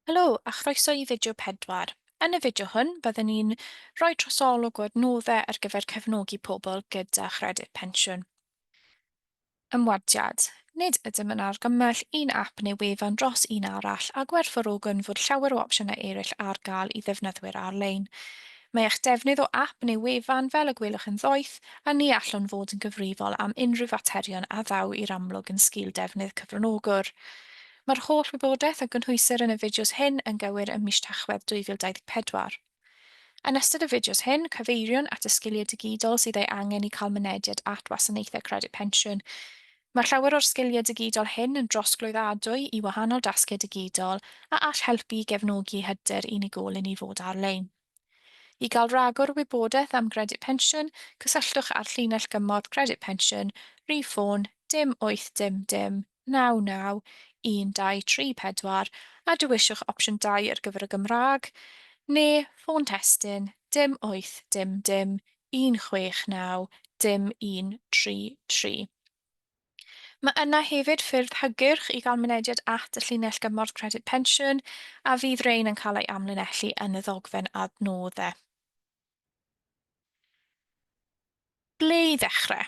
Helo, a chroeso i fideo 4. Yn y fideo hwn, byddwn ni'n rhoi trosolwg o adnoddau ar gyfer cefnogi pobl gyda chredi'r pensiwn. Ymwadiad. Nid ydym yn argymell un ap neu wefan dros un arall a gwerthfawrogon fod llawer o opsiynau eraill ar gael i ddefnyddwyr ar-lein. Mae eich defnydd o ap neu wefan fel y gwelwch yn ddoeth a ni allwn fod yn gyfrifol am unrhyw faterion a ddaw i'r amlwg yn sgil defnydd cyfranogwr. Mae'r holl wybodaeth a gynhwysir yn y fideos hyn yn gywir ym mis Tachwedd 2024. Yn ystod y fideos hyn, cyfeiriwn at y sgiliau digidol sydd ei angen i cael mynediad at wasanaethau credyd pensiwn. Mae llawer o'r sgiliau digidol hyn yn drosglwyddadwy i wahanol dasgiau digidol a all helpu gefnogi hyder unigolyn i fod ar-lein. I gael ragor o wybodaeth am credyd pensiwn, cysylltwch â'r llinell gymorth credyd pensiwn, rhif ffôn dim 800 99 1234 a dewiswch opsiwn 2 ar gyfer y Gymraeg, neu ffôn testun dim 800 169 133. Mae yna hefyd ffyrdd hygyrch i gael mynediad at y llinell gymorth credyd pensiwn a fydd rhain yn cael ei amlinellu yn y ddogfen adnoddau. Ble i ddechrau?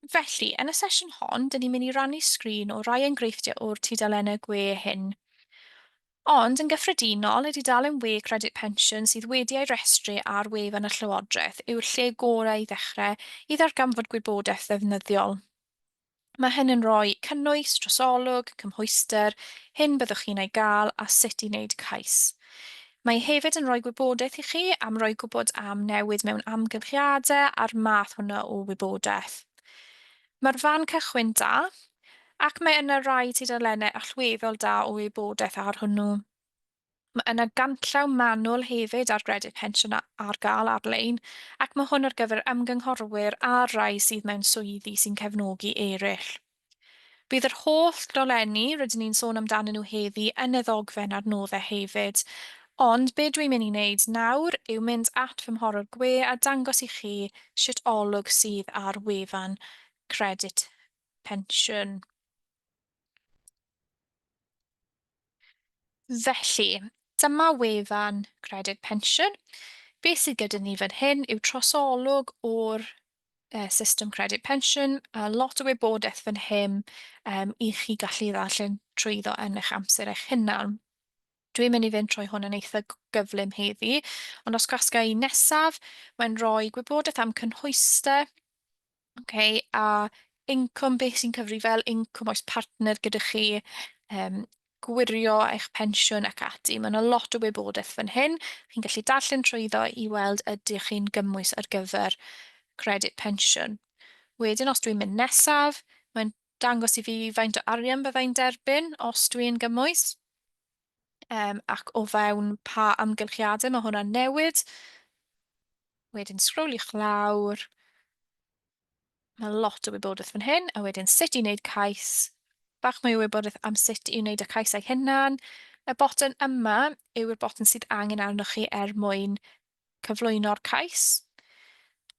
Felly, yn y sesiwn hon, dyn ni'n mynd i rannu sgrin o rai enghreifftiau o'r tudalennau gwe hyn. Ond, yn gyffredinol, y dudalen we credyd pensiwn sydd wedi ei restru ar wefan y Llywodraeth yw'r lle gorau i ddechrau i ddarganfod gwybodaeth ddefnyddiol. Mae hyn yn rhoi cynnwys, trosolwg, cymhwyster, hyn byddwch chi'n ei gael a sut i wneud cais. Mae hefyd yn rhoi gwybodaeth i chi am roi gwybod am newid mewn amgylchiadau a'r math hwnna o wybodaeth. Mae'r fan cychwyn da, ac mae yna rai tudalennau allweddol da o wybodaeth ar hwnnw. Mae yna ganllaw manwl hefyd ar Gredyd Pensiwn ar gael ar-lein, ac mae hwn ar gyfer ymgynghorwyr a rai sydd mewn swyddi sy'n cefnogi eraill. Bydd yr holl dolenni rydyn ni'n sôn amdanyn nhw heddi yn y ddogfen adnoddau hefyd, ond be dwi'n mynd i wneud nawr yw mynd at fy mhorwr gwe a dangos i chi sut olwg sydd ar wefan credyd pensiwn. Felly, dyma wefan credyd pensiwn. Beth sydd gyda ni fan hyn yw trosolwg o'r system credyd pensiwn, a lot o wybodaeth fan hyn i chi gallu ddarllen trwyddo yn eich amser eich hunan. Dwi'n mynd i fynd trwy hwn yn eitha gyflym heddi, ond os gwasga i nesaf, mae'n rhoi gwybodaeth am cynhwyster, a incwm, beth sy'n cyfri fel incwm oes partner gyda chi, gwirio eich pensiwn ac ati. Mae yna lot o wybodaeth fan hyn. Chi'n gallu darllen trwyddo i weld ydych chi'n gymwys ar gyfer credyd pensiwn. Wedyn, os dwi'n mynd nesaf, mae'n dangos i fi faint o arian byddai'n derbyn os dwi'n gymwys, ac o fewn pa amgylchiadau mae hwnna'n newid. Wedyn sgroliwch lawr. Mae lot o wybodaeth fan hyn, a wedyn sut i wneud cais. Bach mwy o wybodaeth am sut i wneud y cais eich hunan. Y botyn yma yw'r botyn sydd angen arnoch chi mwyn cyflwyno'r cais.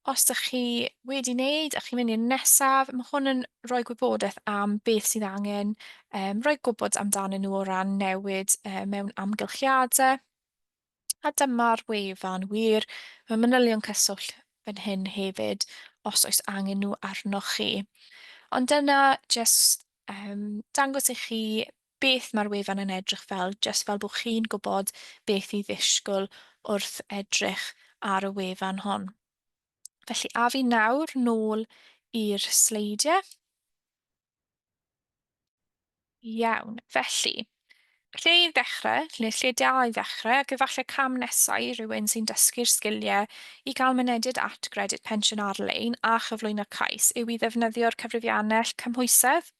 Os ydych chi wedi wneud a chi'n mynd i'r nesaf, mae hwn yn rhoi gwybodaeth am beth sydd angen, rhoi gwybod amdanyn nhw o ran newid mewn amgylchiadau. A dyma'r wefan wir. Mae manylion cyswllt fan hyn hefyd os oes angen nhw arnoch chi. Ond dyna jyst dangos i chi beth mae'r wefan yn edrych fel, jyst fel bod chi'n gwybod beth i ddisgwyl wrth edrych ar y wefan hon. Felly, a fi nawr nôl i'r sleidiau. Iawn, felly, lle i ddechrau, lle da i ddechrau, ac efallai cam nesau i rywun sy'n dysgu'r sgiliau i gael mynediad at Gredyd Pensiwn ar-lein a chyflwyno cais yw i ddefnyddio'r cyfrifiannell cymhwysedd.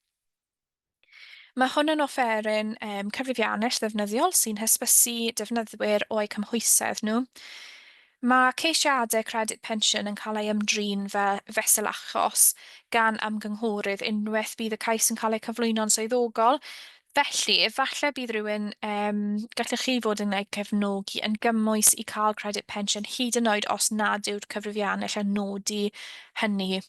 Mae hwn yn offeryn cyfrifiannell ddefnyddiol sy'n hysbysu defnyddwyr o'u cymhwysedd nhw. Mae ceisiadau credyd pensiwn yn cael ei ymdrin fesel achos gan ymgynghorydd unwaith bydd y cais yn cael ei cyflwyno'n swyddogol. Felly, efallai bydd rhywun, gallwch chi fod yn ei cefnogi yn gymwys i cael credyd pensiwn hyd yn oed os nad yw'r cyfrifiannell yn nodi hynny.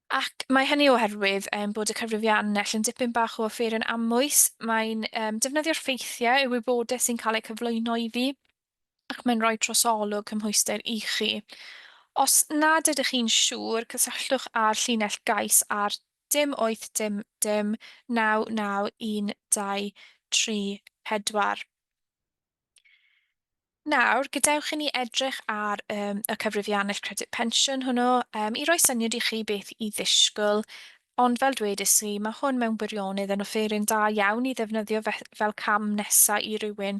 Ac mae hynny oherwydd bod y cyfrifiannell yn dipyn bach o offeryn amwys. Mae'n defnyddio'r ffeithiau y wybodaeth sy'n cael ei cyflwyno i fi, ac mae'n rhoi trosolwg cymhwyster i chi. Os nad ydych chi'n siŵr, cysylltwch â'r llinell gais ar dim 8 dim 9 9 1 2 3 4. Nawr, gadewch i ni edrych ar y cyfrifiannell credyd pensiwn hwnnw i roi syniad i chi beth i ddisgwyl, ond fel dwedais i, mae hwn mewn gwirionedd yn offeryn da iawn i ddefnyddio fel cam nesaf i rywun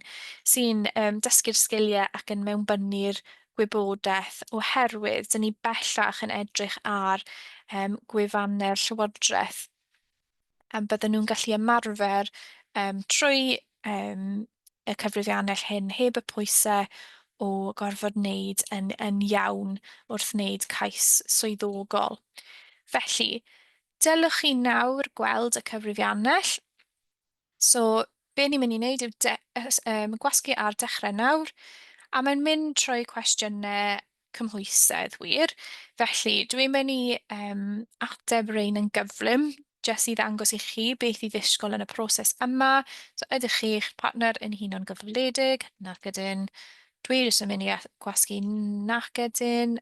sy'n dysgu'r sgiliau ac yn mewnbynnu'r gwybodaeth oherwydd dyn ni bellach yn edrych ar gwefannau'r llywodraeth bydden nhw'n gallu ymarfer trwy y cyfrifiannell hyn heb y pwysau o gorfod wneud yn iawn wrth wneud cais swyddogol. Felly, dylech chi nawr gweld y cyfrifiannell. So, be ni'n mynd i wneud yw gwasgu ar dechrau nawr, a mae'n mynd trwy cwestiynau cymhwysedd wir. Felly, dwi'n mynd i ateb rein yn gyflym, jyst i ddangos i chi beth i ddisgwyl yn y proses yma. So, ydych chi'ch partner yn hunan gyfrifiadig, nac ydyn. Dwi jyst yn mynd i gwasgu nac ydyn.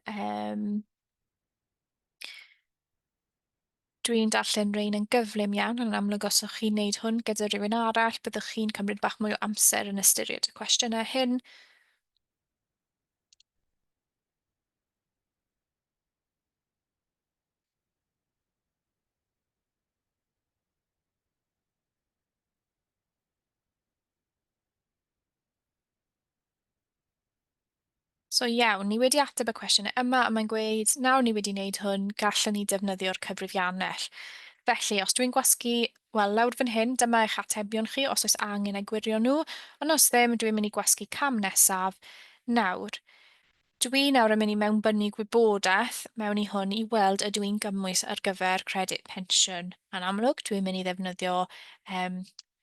Dwi'n darllen rein yn gyflym iawn, yn amlwg os ych chi'n neud hwn gyda rhywun arall, byddwch chi'n cymryd bach mwy o amser yn ystyried y cwestiynau hyn. So iawn, ni wedi ateb y cwestiynau yma, a mae'n gweud, nawr ni wedi wneud hwn, gallwn ni defnyddio'r cyfrifiannell. Felly, os dwi'n gwasgu, wel, lawr fan hyn, dyma eich atebion chi, os oes angen eu gwirio nhw, ond os ddim, dwi'n mynd i gwasgu cam nesaf. Nawr, dwi nawr yn mynd i mewnbynnu gwybodaeth mewn i hwn i weld ydw i'n gymwys ar gyfer credyd pensiwn. Yn amlwg, dwi'n mynd i ddefnyddio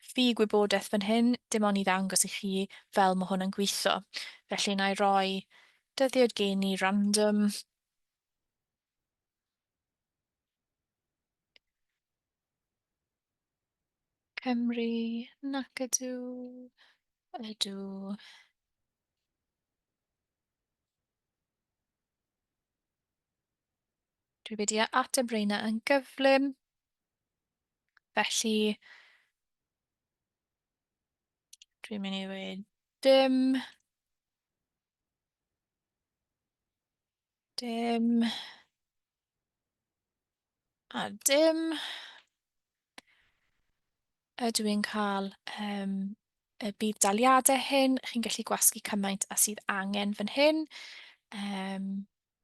ffi gwybodaeth fan hyn, dim ond i ddangos i chi fel mae hwn yn gweithio. Felly, na i roi dyddiad geni random. Cymru, nac ydw, ydw. Dwi wedi ateb reina yn gyflym. Felly, dwi'n mynd i dweud dim, dim, a dim. Ydw i'n cael y bydd daliadau hyn. Chi'n gallu gwasgu cymaint a sydd angen fan hyn.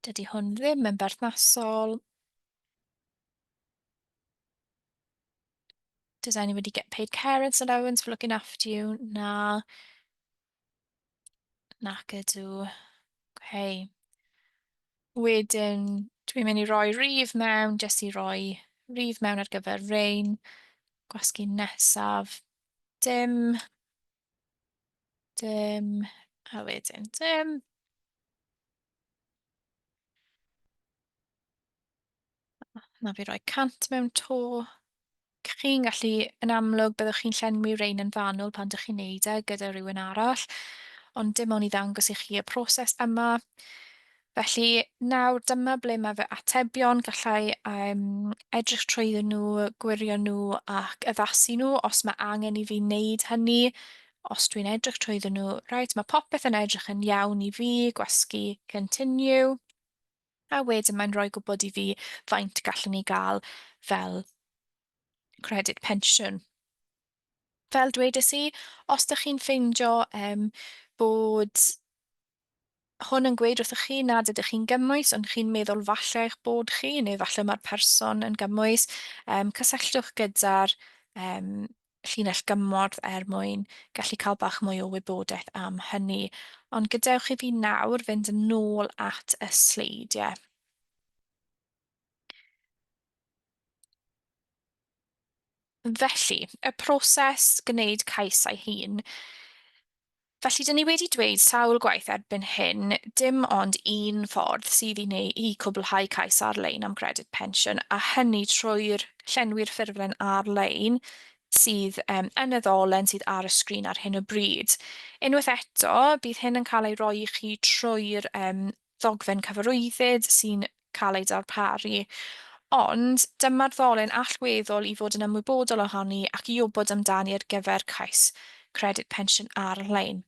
Dydy hwn ddim yn berthnasol. Does anybody get paid carers allowance for looking after you? Na. Nac ydw. Okay. Wedyn, dwi'n mynd i roi rif mewn, jyst i roi rif mewn ar gyfer rein. Gwasgu nesaf. Dim. Dim. A wedyn dim. Na fi roi cant mewn to. Chi'n gallu, yn amlwg, byddwch chi'n llenwi rein yn fanwl pan dych chi'n neud e gyda rhywun arall, ond dim ond i ddangos i chi y proses yma. Felly, nawr dyma ble mae fy atebion, gallai edrych trwyddyn nhw, gwirio nhw ac addasu nhw os mae angen i fi wneud hynny. Os dwi'n edrych trwyddyn nhw, rhaid, mae popeth yn edrych yn iawn i fi, gwasgu continue, a wedyn mae'n rhoi gwybod i fi faint gallwn ni gael fel credyd pensiwn. Fel dwedais i, os ydych chi'n ffeindio bod hwn yn gweud wrthych chi nad ydych chi'n gymwys, ond chi'n meddwl falle eich bod chi, neu falle mae'r person yn gymwys, cysylltwch gyda'r llinell gymorth mwyn gallu cael bach mwy o wybodaeth am hynny. Ond gadewch i fi nawr fynd yn ôl at y sleidiau. Felly, y proses gwneud cais ei hun. Felly, dyn ni wedi dweud sawl gwaith erbyn hyn, dim ond un ffordd sydd i cwblhau cais ar-lein am Gredyd Pensiwn, a hynny trwy'r llenwi'r ffurflen ar-lein sydd yn y ddolen sydd ar y sgrin ar hyn o bryd. Unwaith eto, bydd hyn yn cael ei roi i chi trwy'r ddogfen cyfarwyddyd sy'n cael ei darparu. Ond dyma'r ddolen allweddol i fod yn ymwybodol ohoni ac i wybod amdani ar gyfer cais Credyd Pensiwn ar-lein.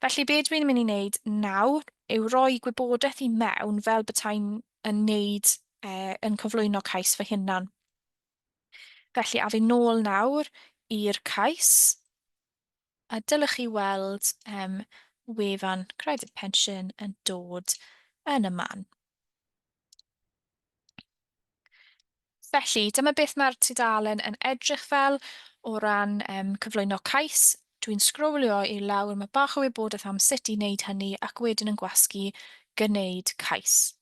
Felly be dwi'n mynd i wneud nawr yw roi gwybodaeth i mewn fel bydai'n yn wneud yn cyflwyno cais fy hunan. Felly a fi nôl nawr i'r cais, a dylech chi weld wefan Credyd Pensiwn yn dod yn y man. Felly, dyma beth mae'r tudalen yn edrych fel o ran cyflwyno cais. Dwi'n sgrowlio i lawr, mae bach o wybodaeth am sut i wneud hynny ac wedyn yn gwasgu gwneud cais.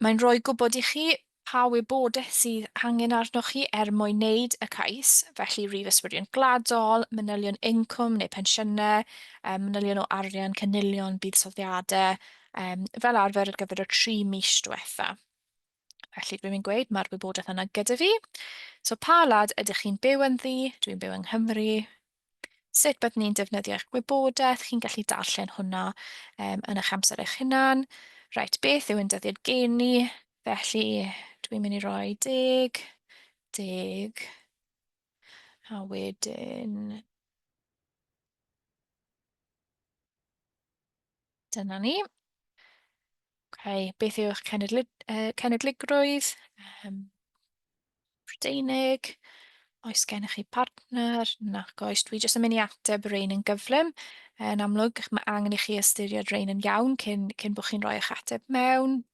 Mae'n rhoi gwybod i chi pa wybodaeth sydd angen arnoch chi mwyn wneud y cais, felly rif yswiriant gwladol, manylion incwm neu pensiynau, manylion o arian, canilion, buddsoddiadau, fel arfer ar gyfer y 3 mis diwetha. Felly dwi'n mynd gweud mae'r wybodaeth yna gyda fi. So pa wlad ydych chi'n byw ynddi? Dwi'n byw yng Nghymru. Sut byddwn ni'n defnyddio'ch gwybodaeth? Chi'n gallu darllen hwnna yn eich amser eich hunan. Reit, beth yw ein dyddiad geni? Felly dwi'n mynd i roi 10, 10, a wedyn dyna ni. Okay, beth yw eich cenedligrwydd? Prydeinig. Oes gennych chi partner? Nac oes. Dwi jyst yn mynd i ateb rein yn gyflym. Yn amlwg, mae angen i chi ystyried rein yn iawn cyn bod chi'n rhoi eich ateb mewn.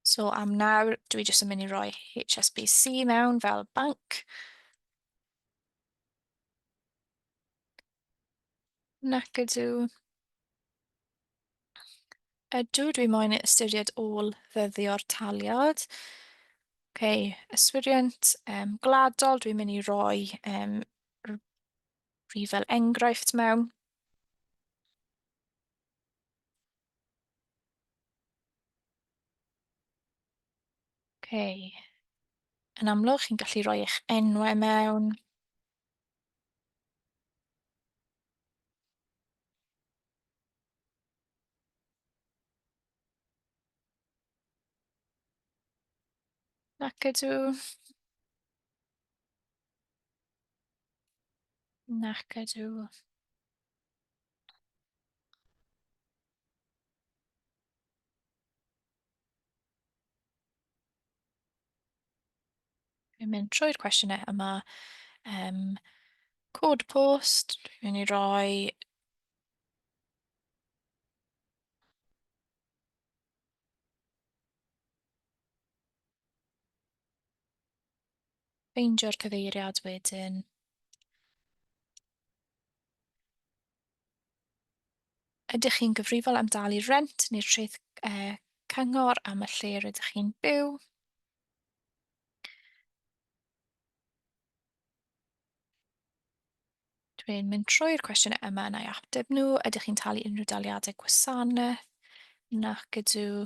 So am nawr, dwi jyst yn mynd i roi HSBC mewn fel banc. Nac ydw. Ydw, dwi moyn ystyried ôl ddyddio'r taliad. Yswiriant gwladol, dwi'n mynd i roi rhif fel enghraifft mewn. Yn amlwg, chi'n gallu rhoi eich enwau mewn. Nac ydw. Nac ydw. Dwi'n mynd trwy'r cwestiynau yma. Cod post, dwi'n mynd i roi ffeindio'r cyfeiriad wedyn. Ydych chi'n gyfrifol am dalu rent neu'r treth cyngor am y lle rydych chi'n byw? Dwi'n mynd trwy'r cwestiynau yma yn ei ateb nhw. Ydych chi'n talu unrhyw daliadau gwasanaeth? Nac ydw.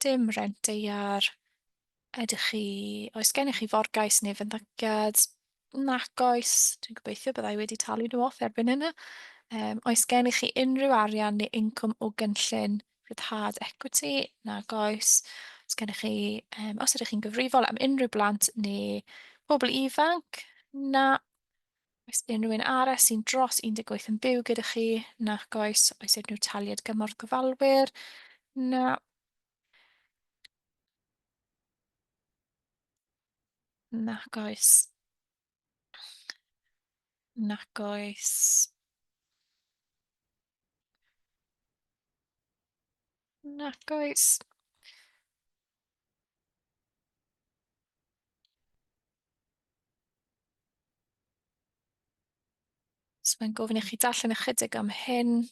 Dim rent eiar. Oes gennych chi forgais neu fyndagiad? Nac oes. Dwi'n gobeithio byddai wedi talu nhw off erbyn yna. Oes gennych chi unrhyw arian neu incwm o gynllun rhyddhad equity? Nag oes. Os ydych chi'n gyfrifol am unrhyw blant neu pobl ifanc? Na. Oes unrhyw un arall sy'n dros 18 yn byw gyda chi? Nac oes. Oes unrhyw taliad gymorth gofalwyr? Na. Nac oes. Nac oes. Nac oes. So mae'n gofyn i chi darllen ychydig am hyn. .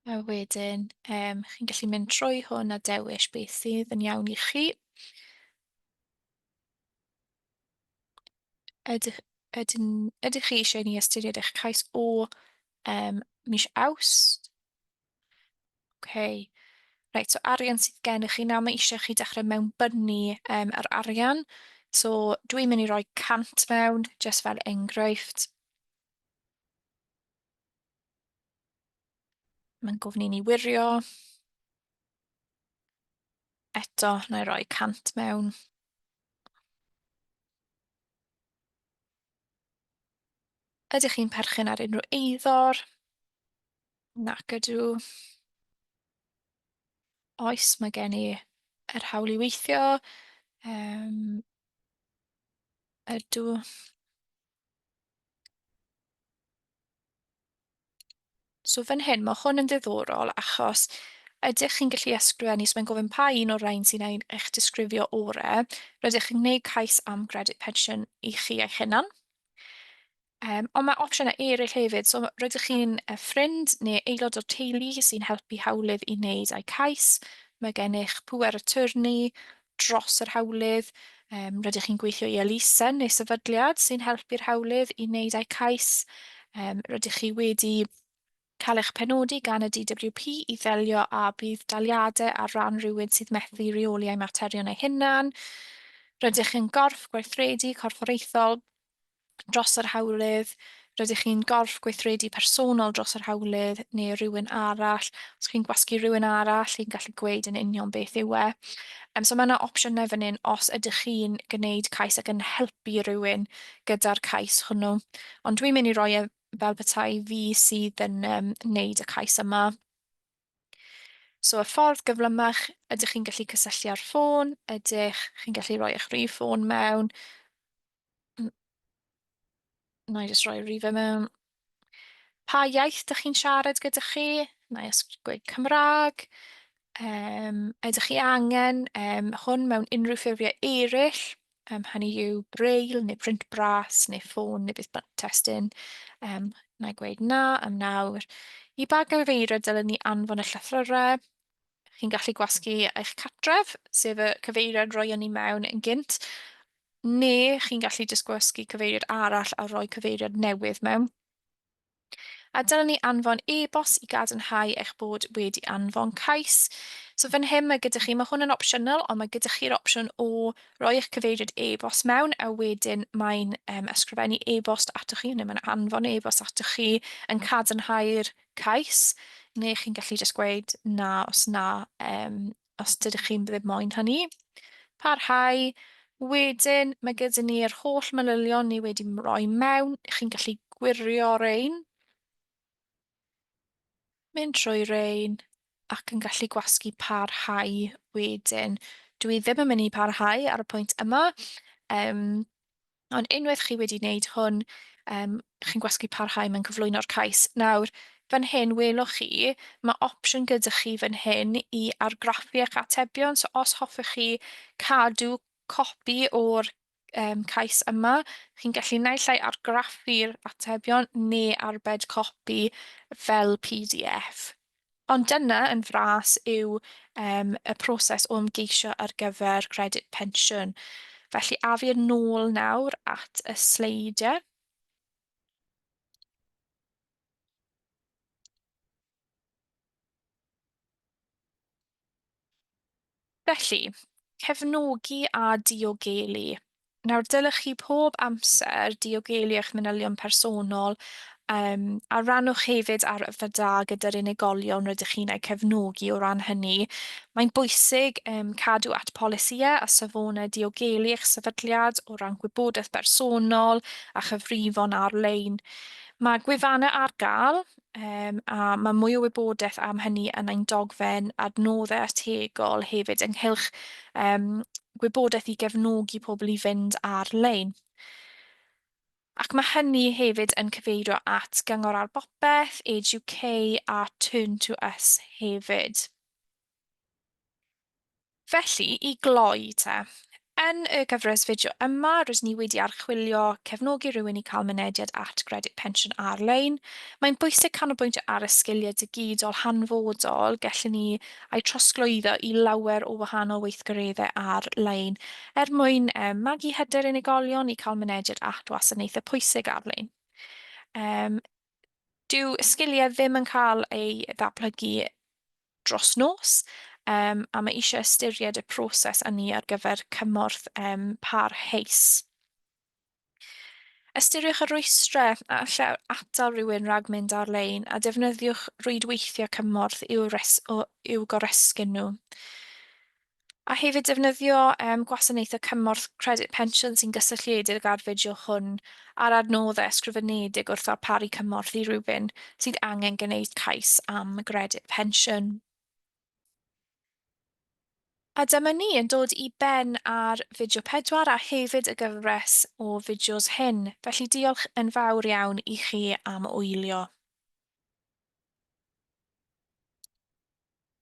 A wedyn, chi'n gallu mynd trwy hwn a dewis beth sydd yn iawn i chi. Ydych, ydych chi eisiau ni ystyried eich cais o mis Awst? Okay. Reit, so arian sydd gennych chi nawr, mae eisiau chi dechrau mewnbynnu yr arian. So dwi'n mynd i roi 100 mewn, just fel enghraifft. Mae'n gofyn i ni wirio. Eto, na i roi 100 mewn. Ydych chi'n perthyn ar unrhyw eiddor? Nac ydw. Oes, mae gen i yr hawl i weithio. Um, ydw. So fan hyn, mae hwn yn ddiddorol achos ydych chi'n gallu ysgrifennu, so mae'n gofyn pa un o'r rhain sy'n ein eich disgrifio orau, rydych chi'n gwneud cais am Gredyd Pensiwn i chi eich hunan. Ond mae opsiynau eraill hefyd, so rydych chi'n ffrind neu aelod o'r teulu sy'n helpu hawlydd i wneud a'u cais. Mae gennych pŵer attorney dros yr hawlydd. Rydych chi'n gweithio i elusen neu sefydliad sy'n helpu'r hawlydd i wneud a'u cais. Rydych chi wedi cael eich penodi gan y DWP i ddelio â bydd daliadau ar ran rhywun sydd methu reoli ei materion eu hunan. Rydych chi'n gorff gweithredu corfforaethol dros yr hawlydd. Rydych chi'n gorff gweithredu personol dros yr hawlydd neu rhywun arall. Os chi'n gwasgu rhywun arall, chi'n gallu gweud yn union beth yw e. So mae yna opsiynau fan hyn os ydych chi'n gwneud cais ac yn helpu rhywun gyda'r cais hwnnw. Ond dwi'n mynd i roi e fel petai fi sydd yn wneud y cais yma. So y ffordd gyflymach, ydych chi'n gallu cysylltu ar ffôn, ydych chi'n gallu rhoi eich rhif ffôn mewn. Na i jyst roi rhifau mewn. Pa iaith ydych chi'n siarad gyda chi? Na i gweud Cymraeg. Ydych chi angen hwn mewn unrhyw ffurfiau eraill? Hynny yw braille neu print bras neu ffôn neu beth testyn. Na i gweud na am nawr. I ba gyfeiriad dylwn ni anfon y llythyrau? Chi'n gallu gwasgu eich cartref, sef y cyfeiriad roion ni mewn yn gynt, neu chi'n gallu just gwasgu cyfeiriad arall a rhoi cyfeiriad newydd mewn. A dylwn ni anfon e-bost i gadarnhau eich bod wedi anfon cais. So fan hyn mae gyda chi, mae hwn yn opsiynol, ond mae gyda chi'r opsiwn o roi eich cyfeiriad e-bost mewn, a wedyn mae'n ysgrifennu e-bost atoch chi, neu mae'n anfon e-bost atoch chi yn cadarnhau'r cais, neu chi'n gallu just gweud na os dydych chi'n ddim moyn hynny. Parhau. Wedyn, mae gyda ni'r holl manylion ni wedi roi mewn. Chi'n gallu gwirio rein, mynd trwy rein, ac yn gallu gwasgu parhau wedyn. Dwi ddim yn mynd i parhau ar y pwynt yma, ond unwaith chi wedi wneud hwn, chi'n gwasgu parhau mewn cyflwyno'r cais. Nawr, fan hyn welwch chi, mae opsiwn gyda chi fan hyn i argraffu eich atebion. So os hoffech chi cadw copi o'r cais yma, chi'n gallu naill ai argraffu'r atebion neu arbed copi fel PDF. Ond dyna yn fras yw y proses o ymgeisio ar gyfer Gredyd Pensiwn. Felly afi'r nôl nawr at y sleidiau. Felly, cefnogi a diogelu. Nawr, dylech chi pob amser diogelu eich manylion personol a rannwch hefyd ar y fyda gyda'r unigolion rydych chi'n ei cefnogi o ran hynny. Mae'n bwysig cadw at polisïau a safonau diogelu eich sefydliad o ran gwybodaeth bersonol a chyfrifon ar-lein. Mae gwefannau ar gael, a mae mwy o wybodaeth am hynny yn ein dogfen adnoddau ategol hefyd ynghylch gwybodaeth i gefnogi pobl i fynd ar-lein. Ac mae hynny hefyd yn cyfeirio at Gyngor ar Bopeth, Age UK a Turn to Us hefyd. Felly, i gloi te, Yn y gyfres fideo yma, rydyn ni wedi archwilio cefnogi rhywun i cael mynediad at Gredyd Pensiwn ar-lein. Mae'n bwysig canolbwyntio ar y sgiliau digidol hanfodol, gallwn ni eu trosglwyddo i lawer o wahanol weithgareddau ar-lein mwyn magu hyder unigolion i cael mynediad at wasanaethau pwysig ar-lein. Um, Dyw sgiliau ddim yn cael ei ddatblygu dros nos, a mae eisiau ystyried y proses yna ar gyfer cymorth parhaus. Ystyriwch y rwystrau a lle atal rhywun rhag mynd ar-lein a defnyddiwch rwydweithiau cymorth i'w goresgyn nhw. A hefyd defnyddio gwasanaethau cymorth credyd pensiwn sy'n gysylltiedig â'r fideo hwn a'r adnoddau ysgrifenedig wrth ddarparu cymorth i rhywun sydd angen gwneud cais am gredyd pensiwn. A dyma ni yn dod i ben ar fideo 4 a hefyd y gyfres o fideos hyn. Felly diolch yn fawr iawn i chi am wylio.